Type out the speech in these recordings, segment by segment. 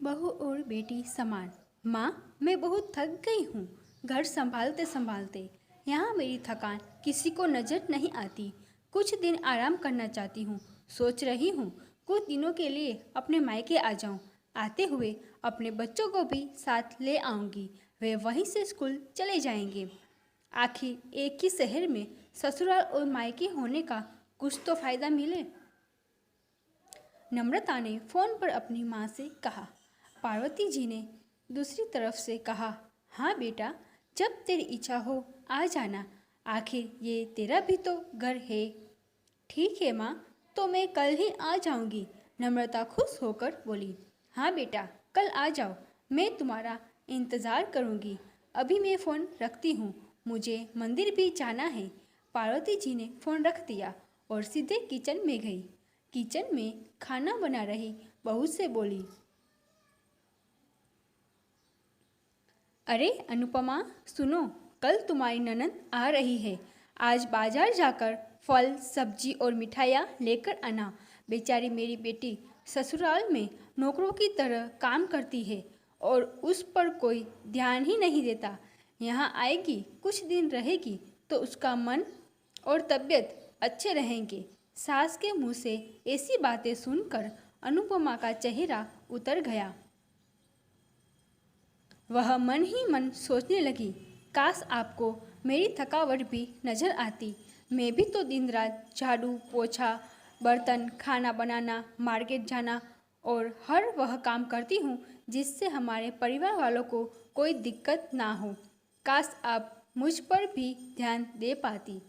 बहू और बेटी समान। माँ, मैं बहुत थक गई हूँ घर संभालते संभालते। यहाँ मेरी थकान किसी को नज़र नहीं आती। कुछ दिन आराम करना चाहती हूँ। सोच रही हूँ कुछ दिनों के लिए अपने मायके आ जाऊँ। आते हुए अपने बच्चों को भी साथ ले आऊँगी। वे वहीं से स्कूल चले जाएंगे। आखिर एक ही शहर में ससुराल और मायके होने का कुछ तो फ़ायदा मिले। नम्रता ने फ़ोन पर अपनी माँ से कहा। पार्वती जी ने दूसरी तरफ से कहा, हाँ बेटा, जब तेरी इच्छा हो आ जाना। आखिर ये तेरा भी तो घर है। ठीक है माँ, तो मैं कल ही आ जाऊंगी। नम्रता खुश होकर बोली। हाँ बेटा, कल आ जाओ, मैं तुम्हारा इंतज़ार करूंगी। अभी मैं फ़ोन रखती हूँ, मुझे मंदिर भी जाना है। पार्वती जी ने फ़ोन रख दिया और सीधे किचन में गई। किचन में खाना बना रही बहू से बोली, अरे अनुपमा, सुनो, कल तुम्हारी ननद आ रही है। आज बाजार जाकर फल सब्जी और मिठाइयाँ लेकर आना। बेचारी मेरी बेटी ससुराल में नौकरों की तरह काम करती है और उस पर कोई ध्यान ही नहीं देता। यहाँ आएगी, कुछ दिन रहेगी तो उसका मन और तबीयत अच्छे रहेंगे। सास के मुंह से ऐसी बातें सुनकर अनुपमा का चेहरा उतर गया। वह मन ही मन सोचने लगी, काश आपको मेरी थकावट भी नज़र आती। मैं भी तो दिन रात झाड़ू पोछा, बर्तन, खाना बनाना, मार्केट जाना और हर वह काम करती हूँ जिससे हमारे परिवार वालों को कोई दिक्कत ना हो। काश आप मुझ पर भी ध्यान दे पाती।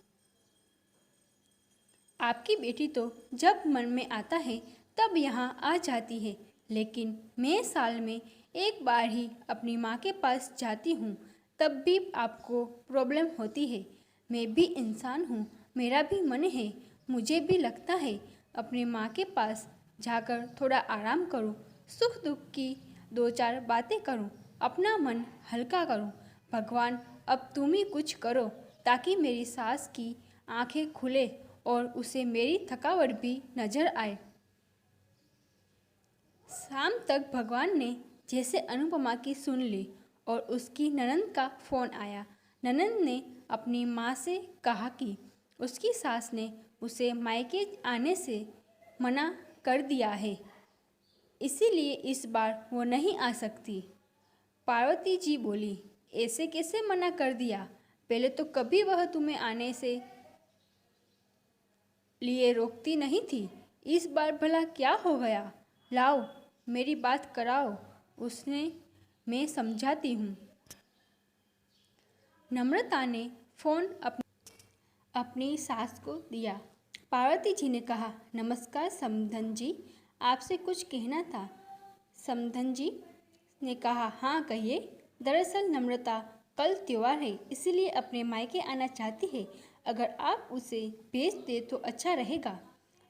आपकी बेटी तो जब मन में आता है तब यहाँ आ जाती है, लेकिन मैं साल में एक बार ही अपनी माँ के पास जाती हूँ, तब भी आपको प्रॉब्लम होती है। मैं भी इंसान हूँ, मेरा भी मन है। मुझे भी लगता है अपनी माँ के पास जाकर थोड़ा आराम करूँ, सुख दुख की दो चार बातें करूँ, अपना मन हल्का करूँ। भगवान, अब तुम ही कुछ करो ताकि मेरी सास की आंखें खुले और उसे मेरी थकावट भी नजर आए। शाम तक भगवान ने जैसे अनुपमा की सुन ली और उसकी ननंद का फ़ोन आया। ननंद ने अपनी माँ से कहा कि उसकी सास ने उसे मायके आने से मना कर दिया है, इसीलिए इस बार वो नहीं आ सकती। पार्वती जी बोली, ऐसे कैसे मना कर दिया? पहले तो कभी वह तुम्हें आने से लिए रोकती नहीं थी, इस बार भला क्या हो गया? लाओ, मेरी बात कराओ, उसने मैं समझाती हूँ। नम्रता ने फ़ोन अपनी सास को दिया। पार्वती जी ने कहा, नमस्कार समधन जी, आपसे कुछ कहना था। समधन जी ने कहा, हाँ कहिए। दरअसल नम्रता कल त्योहार है, इसीलिए अपने मायके आना चाहती है। अगर आप उसे भेज दे तो अच्छा रहेगा।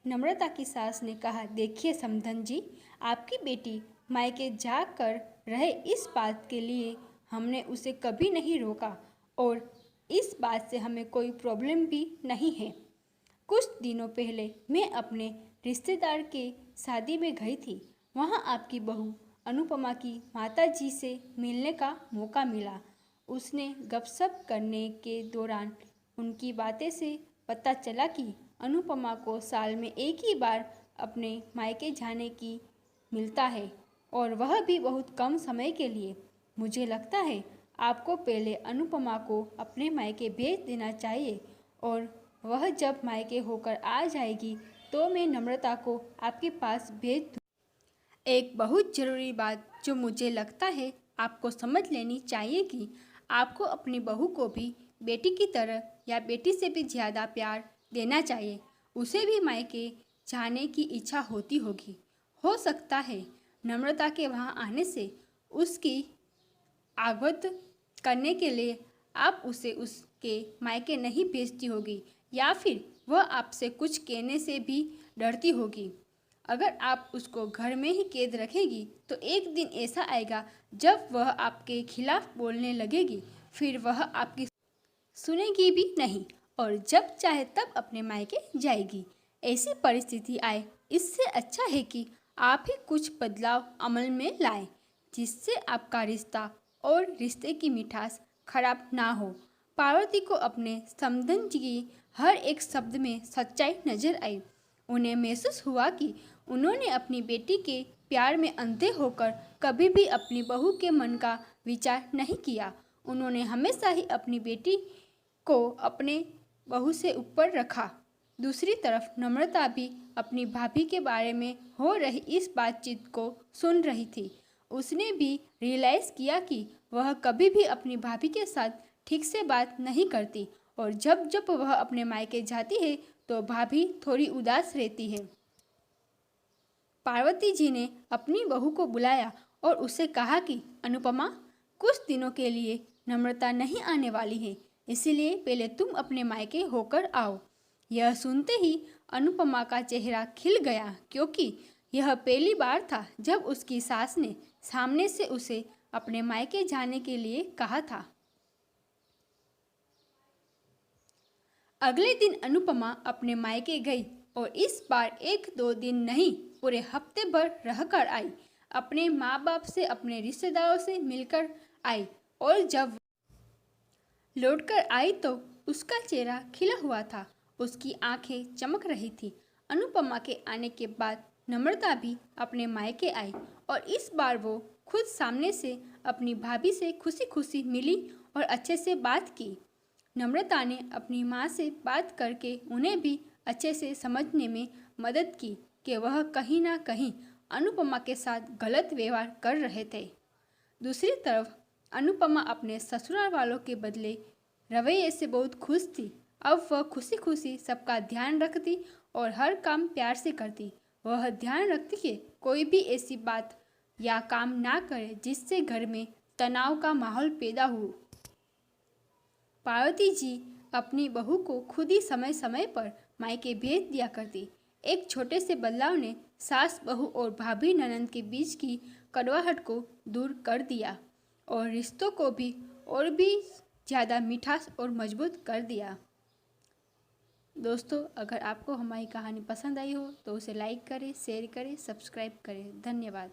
नम्रता की सास ने कहा, देखिए समधन जी, आपकी बेटी मायके जाकर रहे इस बात के लिए हमने उसे कभी नहीं रोका और इस बात से हमें कोई प्रॉब्लम भी नहीं है। कुछ दिनों पहले मैं अपने रिश्तेदार के शादी में गई थी। वहाँ आपकी बहू अनुपमा की माता जी से मिलने का मौका मिला। उसने गपशप करने के दौरान उनकी बातें से पता चला कि अनुपमा को साल में एक ही बार अपने मायके जाने की मिलता है और वह भी बहुत कम समय के लिए। मुझे लगता है आपको पहले अनुपमा को अपने मायके भेज देना चाहिए और वह जब मायके होकर आ जाएगी तो मैं नम्रता को आपके पास भेज दूँ। एक बहुत ज़रूरी बात जो मुझे लगता है आपको समझ लेनी चाहिए कि आपको अपनी बहू को भी बेटी की तरह या बेटी से भी ज़्यादा प्यार देना चाहिए। उसे भी मायके जाने की इच्छा होती होगी। हो सकता है नम्रता के वहाँ आने से उसकी आगत करने के लिए आप उसे उसके मायके नहीं भेजती होगी या फिर वह आपसे कुछ कहने से भी डरती होगी। अगर आप उसको घर में ही कैद रखेगी तो एक दिन ऐसा आएगा जब वह आपके खिलाफ बोलने लगेगी, फिर वह आपकी सुनेगी भी नहीं और जब चाहे तब अपने मायके जाएगी। ऐसी परिस्थिति आए, इससे अच्छा है कि आप ही कुछ बदलाव अमल में लाएं। जिससे आपका रिश्ता और रिश्ते की मिठास खराब ना हो। पार्वती को अपने समधन जी की हर एक शब्द में सच्चाई नजर आई। उन्हें महसूस हुआ कि उन्होंने अपनी बेटी के प्यार में अंधे होकर कभी भी अपनी बहू के मन का विचार नहीं किया। उन्होंने हमेशा ही अपनी बेटी को अपने बहू से ऊपर रखा। दूसरी तरफ नम्रता भी अपनी भाभी के बारे में हो रही इस बातचीत को सुन रही थी। उसने भी रियलाइज़ किया कि वह कभी भी अपनी भाभी के साथ ठीक से बात नहीं करती और जब जब वह अपने मायके जाती है तो भाभी थोड़ी उदास रहती है। पार्वती जी ने अपनी बहू को बुलाया और उससे कहा कि अनुपमा, कुछ दिनों के लिए नम्रता नहीं आने वाली है, इसीलिए पहले तुम अपने मायके होकर आओ। यह सुनते ही अनुपमा का चेहरा खिल गया, क्योंकि यह पहली बार था जब उसकी सास ने सामने से उसे अपने मायके जाने के लिए कहा था। अगले दिन अनुपमा अपने मायके गई और इस बार 1-2 दिन नहीं, पूरे हफ्ते भर रहकर आई। अपने माँ बाप से, अपने रिश्तेदारों से मिलकर आई और जब लौटकर आई तो उसका चेहरा खिला हुआ था, उसकी आंखें चमक रही थी। अनुपमा के आने के बाद नम्रता भी अपने मायके आई और इस बार वो खुद सामने से अपनी भाभी से खुशी खुशी मिली और अच्छे से बात की। नम्रता ने अपनी माँ से बात करके उन्हें भी अच्छे से समझने में मदद की कि वह कहीं ना कहीं अनुपमा के साथ गलत व्यवहार कर रहे थे। दूसरी तरफ अनुपमा अपने ससुराल वालों के बदले रवैये से बहुत खुश थी। अब वह खुशी खुशी सबका ध्यान रखती और हर काम प्यार से करती। वह ध्यान रखती कि कोई भी ऐसी बात या काम ना करे जिससे घर में तनाव का माहौल पैदा हो। पार्वती जी अपनी बहू को खुद ही समय समय पर मायके भेज दिया करती। एक छोटे से बदलाव ने सास बहू और भाभी ननंद के बीच की कड़वाहट को दूर कर दिया और रिश्तों को भी और भी ज़्यादा मिठास और मजबूत कर दिया। दोस्तों, अगर आपको हमारी कहानी पसंद आई हो तो उसे लाइक करें, शेयर करें, सब्सक्राइब करें। धन्यवाद।